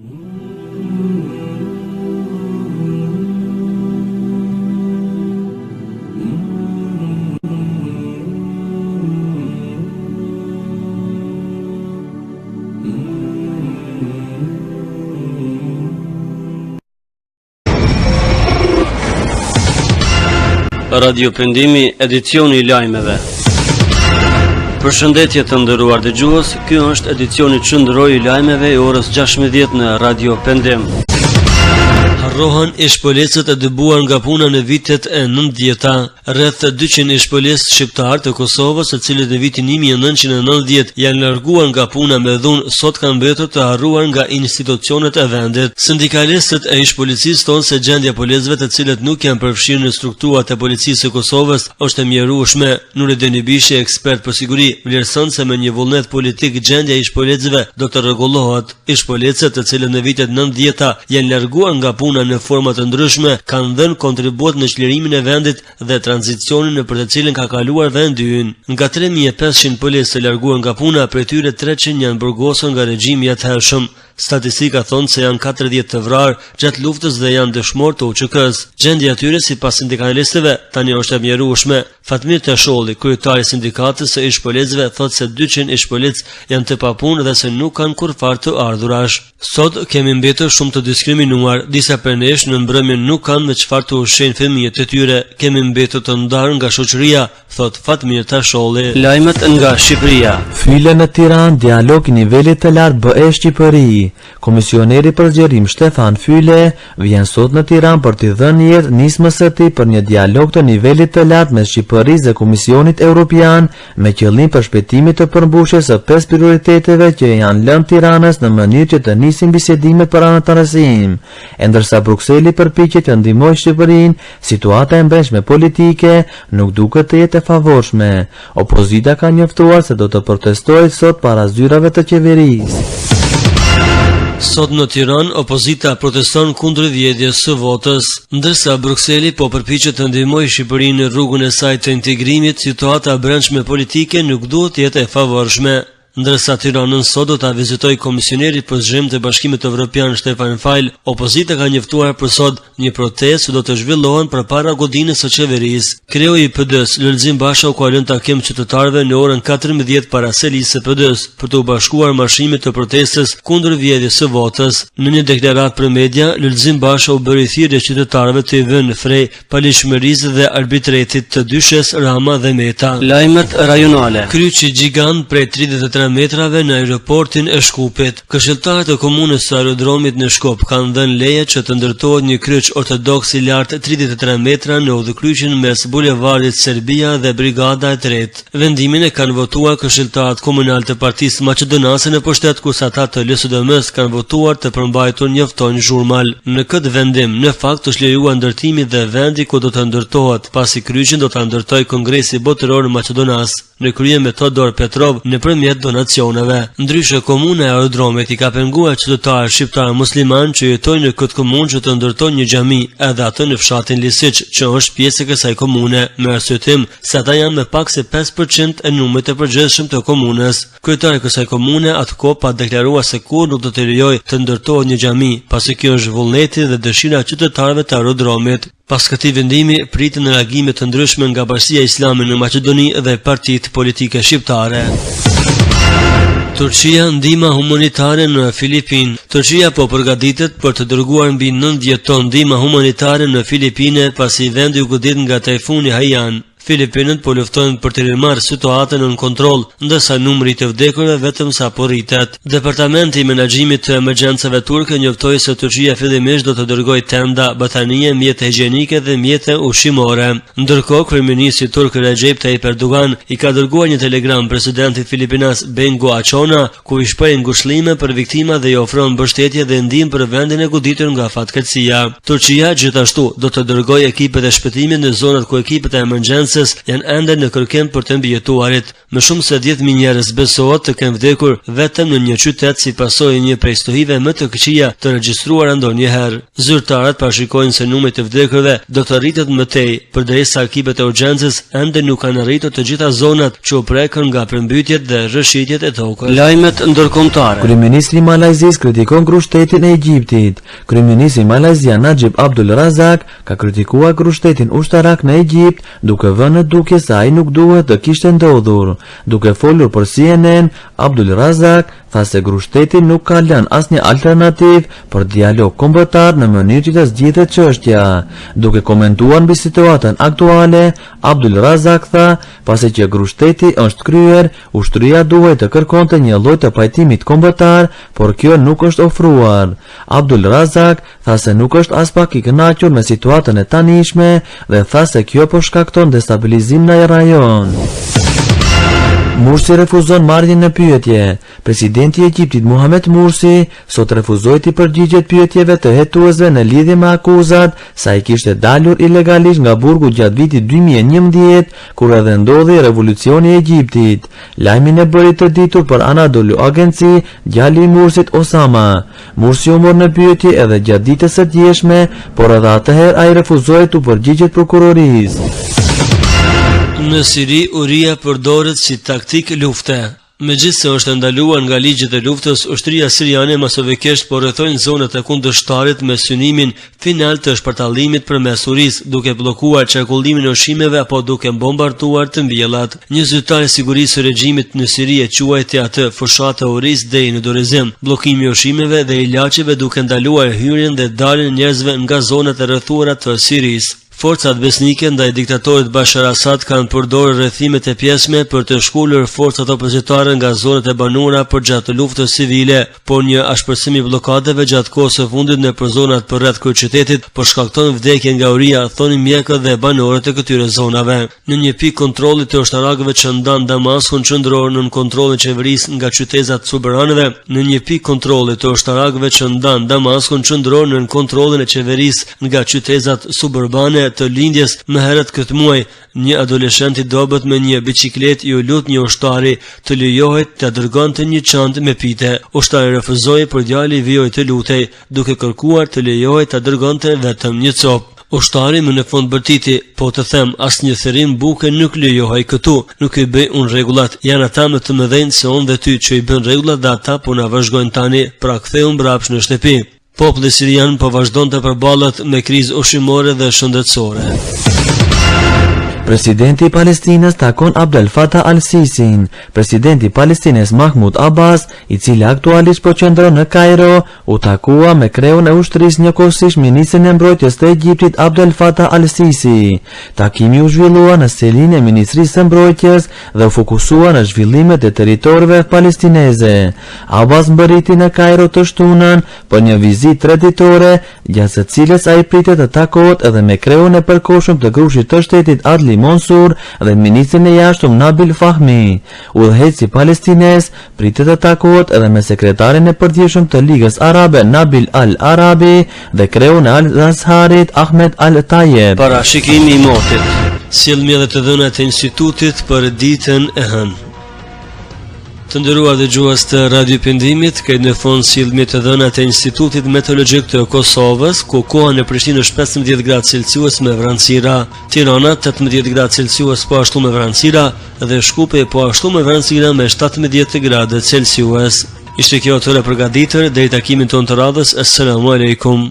Radio Pendimi, edicioni I lajmeve. Përshëndetje të nderuar dëgjues, ky është edicioni qendror I lajmeve I orës 16 në Radio Pendim. Harrohen ishpolecët e dëbuar nga puna në vitet e 90-ta. Rreth 200 ishpolec shqiptar të Kosovës, të cilët në vitin 1990 janë larguar nga puna me dhunë, sot kanë mbetur të harruar nga institucionet e vendit. Sindikalistët e ishpolicisë thonë se gjendja policëve të cilët nuk janë përfshirë në strukturat e policisë së Kosovës është e mjerueshme. Nurettin Ibishi, ekspert për siguri, vlerëson se me një vullnet politik gjendja e ishpolecëve do të rregullohet. Ishpolecët të cilët në vitet 90-ta janë larguar nga puna në forma të ndryshme kanë dhënë kontribut në çlirimin e vendit dhe tranzicionin në për të cilën ka kaluar vendi ynë. Nga 3500 policë të larguar nga puna, prej tyre 300 janë burgosur nga regjimi I atëhershëm. Statistika thonë se janë 40 të vrarë gjatë luftës dhe janë dëshmorë të UÇK-s. Gjendja e tyre sipas sindikalistëve tani është e mjerueshme. Fatmir Tesholli, kryetari I sindikatës së ishpolecëve, thotë se 200 ishpolec janë të papunë dhe se nuk kanë kurfar të ardhurash. Sot kemi mbetur shumë të diskriminuar, disa prej nesh në mbrëmje nuk kanë me çfarë të ushqejnë fëmijët e tyre, kemi mbetur të ndarë nga shoqëria, thot Fatmir Tesholli. Lajmet nga Shqipëria. Fyle në Tiranë, dialog I nivelit të lartë BE Shqipëri. Komisioneri për zgjerim Shtefan Fyle vjen sot në Tiranë për t'i dhënë jetë nismës së tij për një dialog të nivelit të lartë mes Shqipërisë dhe Komisionit Evropian me qëllim përshpejtimit të përmbushjes së 5 prioriteteve që janë lënë Tiranës në mënyrë që të nisin bisedimet për anëtarësim. Ndërsa Brukseli përpiqet të ndihmojë Shqipërinë, situata e brendshme politike nuk duket të jetë e favorshme. Opozita ka njoftuar se do të protestojë sot para zyrave të qeverisë. Sot në Tiranë, opozita proteston kundër vjedhjes së votës, ndërsa Brukseli po përpiqet të ndihmojë Shqipërinë në rrugën e saj të integrimit, situata e brendshme politike nuk duhet të jetë e favorshme. Ndërsa Tiranën sot do ta vizitoj komisioneri për zhvillim të Bashkimit Evropian Stefan Fyle, opozita ka njoftuar për sot një protestë që do të zhvillohen përpara godinës së qeverisë. Kreu I PD-s, Lulzim Bashau, ka lënë takim qytetarëve në orën 14 para selisë së PD-s për të u bashkuar marshimit të protestës kundër vjedhjes së votës. Në një deklaratë për media, Lulzim Bashau bëri thirrje qytetarëve të I vënë frej palishmërisë dhe arbitretit të dyshes Rama dhe Meta. Lajmet rajonale. Kryqi gjigant prej 33 metrave në aeroportin e Shkupit. Këshilltarët e komunës së aerodromit në Shkup kanë dhënë leje që të ndërtohet një kryq ortodoks I lartë 33 metra në udhëkryqin mes bulevardit Serbia dhe Brigada e 3. Vendimin e kanë votuar këshilltarët komunal të Partisë Maqedonase në pushtet, kurse ata të LSDM-s kanë votuar të përmbajtur njoftojnë zhurmal. Në këtë vendim, në fakt është lejuar ndërtimi dhe vendi ku do të ndërtohet, pasi kryqin do ta ndërtojë Kongresi Botëror në Maqedonas, në krye me Todor Petrov nëpërmjet donacioneve. Ndryshe, komuna e aerodromit I ka penguar qytetarë shqiptar musliman që jetojnë në këtë komunë që të ndërtojnë një xhami, edhe atë në fshatin Lisiç, që është pjesë e kësaj komune, me arsyetim se ata janë me pak se 5% e numrit të përgjithshëm të komunës. Kryetari I kësaj komune atko pa deklaruar se kur nuk do të lejojë të ndërtohet një xhami, pasi kjo është vullneti dhe dëshira e qytetarëve të aerodromit. Pas këtij vendimi, pritën reagime të ndryshme nga Bashkia Islame në Maqedoni dhe partitë politike shqiptare. Turqia ndihma humanitare në Filipinë. Turqia po përgatitet për të dërguar mbi 90 ton ndihmë humanitare në Filipine pasi vendi u godit nga tajfuni Haiyan. Filipinët po luftojnë për të rimarrë situatën në kontroll, ndërsa numri I të vdekurve vetëm sa po rritet. Departamenti I menaxhimit të emergjencave turke njoftoi se Turqia fillimisht do të dërgojë tenda, batanie, mjete higjienike dhe mjete ushqimore. Ndërkohë, kryeministri turk Recep Tayyip Erdogan I ka dërguar një telegram presidentit filipinas Bengo Achona, ku I shpreh ngushëllime për viktimat dhe I ofron mbështetje dhe ndihmë për vendin e goditur nga fatkeqësia. Turqia gjithashtu do të dërgojë ekipet e shpëtimit në zonat ku ekipet e emergjencës urgjencës janë ende në kërkim për të mbijetuarit. Më shumë se 10.000 njerëz besohet të kenë vdekur vetëm në një qytet si pasojë një prej stuhive më të këqija të regjistruara ndonjëherë. Zyrtarët parashikojnë se numri i vdekurve do të rritet më tej, përderisa ekipet e urgjencës ende nuk kanë arritur të gjitha zonat që u prekën nga përmbytjet dhe rrëshitjet e tokës. Lajmet ndërkombëtare. Kryeministri i Malajzisë kritikon krushtetin e Egjiptit. Kryeministri malajzian Najib Abdul Razak ka kritikuar krushtetin ushtarak në Egjipt, duke vënë në dukje se ai nuk duhet të kishte ndodhur. Duke folur për CNN, Abdul Razak tha se krushteti nuk ka lënë asnjë alternativë për dialog kombëtar në mënyrë që të zgjidhet çështja. Duke komentuar mbi situatën aktuale, Abdul Razak tha, pasi që krushteti është kryer, ushtria duhet të kërkonte një lloj të pajtimit kombëtar, por kjo nuk është ofruar. Abdul Razak tha se nuk është as pak i kënaqur me situatën e tanishme dhe tha se kjo po shkakton destabilizim në rajon. Mursi refuzon marrjen në pyetje. Presidenti i Egjiptit Mohamed Mursi sot refuzoi të përgjigjet pyetjeve të hetuesve në lidhje me akuzat se ai kishte dalur ilegalisht nga burgu gjatë vitit 2011, kur edhe ndodhi revolucioni i Egjiptit. Lajmin e bëri të ditur për Anadolu Agency djali i Mursit Osama. Mursi u mor në pyetje edhe gjatë ditës së djeshme, por edhe atëherë ai refuzoi të përgjigjet prokurorisë. Në Siri, uria përdoret si taktik lufte. Megjithse është ndaluar nga ligjet e luftës, ushtria siriane masovikisht po rrethojnë zonat e kundërshtarit me synimin final të shpërtallimit përmes urisë, duke bllokuar qarkullimin e ushqimeve apo duke bombarduar të mbjellat. Një zyrtar i sigurisë së regjimit në Siri e quajti atë fushatë e urisë deri në dorëzim. Bllokimi i ushqimeve dhe ilaçeve duke ndaluar hyrjen dhe daljen e njerëzve nga zonat e rrethuara të Sirisë. Forcat besnike ndaj diktatorit Bashar Assad kanë përdorur rrethimet e pjesme për të shkullur forcat opozitare nga zonat e banuara përgjatë luftës civile, por një ashpërsim i bllokadeve gjatë kohës së fundit në zonat përreth kryeqytetit po shkakton vdekje nga uria, thonin mjekët dhe banorët e këtyre zonave. Në një pikë kontrolli të ushtarakëve që ndan Damaskun qendror nën kontrollin e qeverisë nga qytetat subaranëve, në një pikë kontrolli të ushtarakëve që ndan Damaskun qendror nën kontrollin e qeverisë nga qytetat suburbane të lindjes më herët këtë muaj, një adoleshent i dobët me një biçikletë i lut një ushtari të lejohet të dërgonte një çantë me pite. Ushtari refuzoi, por djali vijoi të lutej, duke kërkuar të lejohet të dërgonte vetëm një copë. Ushtari më në fund bërtiti, po të them, asnjë thërim buke nuk lejohej këtu, nuk i bëj unë rregullat, janë ata më të mëdhenj se unë dhe ty që i bën rregullat dhe ata po na vazhdojnë tani, pra ktheu mbrapsht në shtëpi. Populli sirian po vazhdon të përballet me krizë ushqimore dhe shëndetësore. Presidenti i Palestinës takon Abdel Fattah al-Sisin. Presidenti i Palestinës Mahmud Abbas, i cili aktualisht po qëndron në Kairo, u takua me kreun e ushtrisë njëkohësisht ministrin e mbrojtjes të Egjiptit Abdel Fattah al-Sisi. Takimi u zhvillua në selinë e Ministrisë së Mbrojtjes dhe u fokusua në zhvillimet e territoreve palestineze. Abbas mbërriti në Kairo të shtunën për një vizitë 3 ditore, gjatë së cilës ai pritet të takohet edhe me kreun e përkohshëm të grushit të shtetit Adli Mansur dhe ministrin e jashtëm Nabil Fahmi. Udhëheqësi palestines pritet të takohet edhe me sekretarin e përgjithshëm të Ligës Arabe Nabil Al-Arabi dhe kreun e Al-Azharit Ahmed Al-Tayeb. Parashikimi i motit. Sjellmja dhe të dhënat e institutit për ditën e hënë. Të nderuar dëgjues të Radio Pendimit, këtë në fund sjellmjet të dhënat e Institutit Meteorologjik të Kosovës, ku koha në Prishtinë është 15 gradë Celsius me vranësira, Tirana 18 gradë Celsius po ashtu me vranësira dhe Shkupi po ashtu me vranësira me 17 gradë Celsius. Ishte kjo atëra përgatitur deri takimin tonë të radhës. Assalamu alaikum.